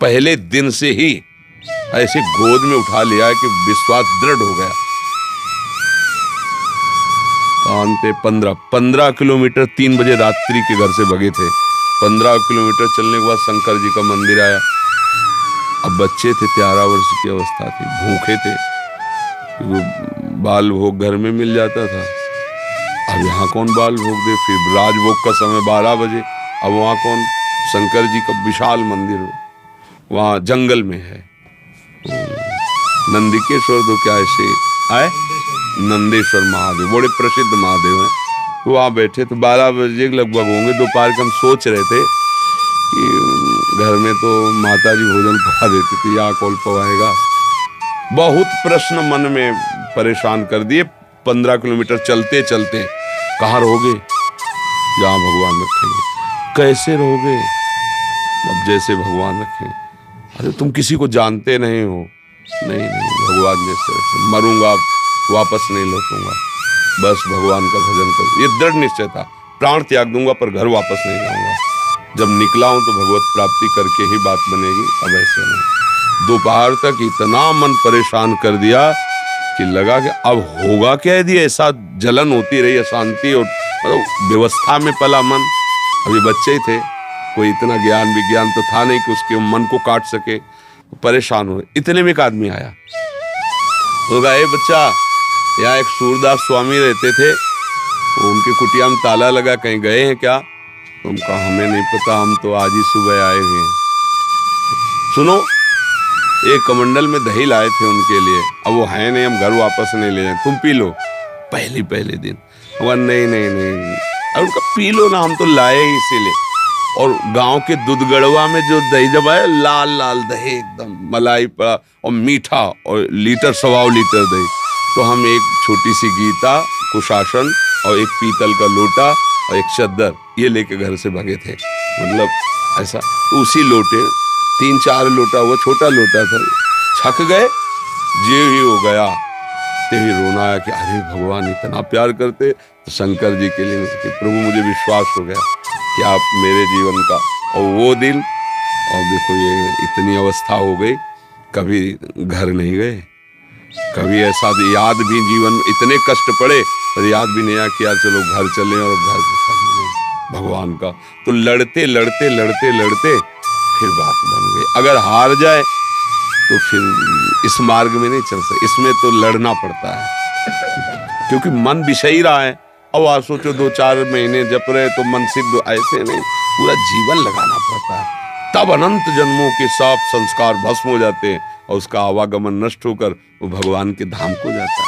पहले दिन से ही ऐसे गोद में उठा लिया कि विश्वास दृढ़ हो गया। कान पे 15 किलोमीटर 3 बजे रात्रि के घर से भगे थे। 15 किलोमीटर चलने के बाद शंकर जी का मंदिर आया। अब बच्चे थे, 13 वर्ष की अवस्था थी, भूखे थे, बाल भोग घर में मिल जाता था। अब यहाँ कौन बाल भोग दे, फिर राजभोग का समय 12 बजे, अब वहाँ कौन, शंकर जी का विशाल मंदिर वहाँ जंगल में है। नंदिकेश्वर तो क्या ऐसे आए, नंदेश्वर महादेव बड़े प्रसिद्ध महादेव हैं। तो वहाँ बैठे तो 12 बजे लगभग होंगे, दोपहर के हम सोच रहे थे कि घर में तो माता जी भोजन पका देती थी, या कौन पवाएगा। बहुत प्रश्न मन में परेशान कर दिए। 15 किलोमीटर चलते चलते कहाँ रहोगे, जहाँ भगवान रखेंगे। कैसे रहोगे, अब जैसे भगवान रखें। अरे तुम किसी को जानते नहीं हो। नहीं भगवान जैसे रखें, मरूंगा वापस नहीं लौटूंगा, बस भगवान का भजन करूं, ये दृढ़ निश्चय था। प्राण त्याग दूंगा पर घर वापस नहीं जाऊंगा। जब निकला हूं तो भगवत प्राप्ति करके ही बात बनेगी, अब ऐसे नहीं। दोपहर तक इतना मन परेशान कर दिया कि लगा कि अब होगा क्या यदि ऐसा जलन होती रही, अशांति और मतलब व्यवस्था में पला मन। अभी बच्चे ही थे, कोई इतना ज्ञान विज्ञान तो था नहीं कि उसके मन को काट सके। परेशान हुए। इतने में एक आदमी आया, होगा ए बच्चा, यहाँ एक सूरदास स्वामी रहते थे, उनकी कुटिया में ताला लगा, कहीं गए हैं क्या? तुम कहा हमें नहीं पता, हम तो आज ही सुबह आए हुए हैं। सुनो, एक कमंडल में दही लाए थे उनके लिए, अब वो है नहीं, हम घर वापस नहीं ले जाए, तुम पी लो। पहले दिन वह नहीं, और उनका पी लो ना, हम तो लाए ही इसीलिए। और गांव के दूधगढ़वा में जो दही जब आए, लाल लाल दही एकदम मलाई पड़ा और मीठा, और लीटर 1.25 लीटर दही। तो हम एक छोटी सी गीता, कुशासन और एक पीतल का लोटा और एक चद्दर ये लेके घर से भागे थे। मतलब ऐसा, तो उसी लोटे 3-4 लोटा, वो छोटा लोटा था, छक गए, जे ही हो गया। ते ही रोना आया कि अरे भगवान इतना प्यार करते। तो शंकर जी के लिए कि प्रभु मुझे विश्वास हो गया कि आप मेरे जीवन का, और वो दिन, और देखो ये इतनी अवस्था हो गई, कभी घर नहीं गए, कभी ऐसा याद भी जीवन में, इतने कष्ट पड़े पर याद भी नहीं आया कि यार चलो घर चलें, और घर भगवान का। तो लड़ते फिर बात बन गई। अगर हार जाए तो फिर इस मार्ग में नहीं चल सकते, इसमें तो लड़ना पड़ता है, क्योंकि मन विषयी रहा है। अब आप सोचो 2-4 महीने जप रहे तो मन सिद्ध, ऐसे नहीं, पूरा जीवन लगाना पड़ता है। तब अनंत जन्मों के साफ संस्कार भस्म हो जाते हैं और उसका आवागमन नष्ट होकर वो भगवान के धाम को जाता है।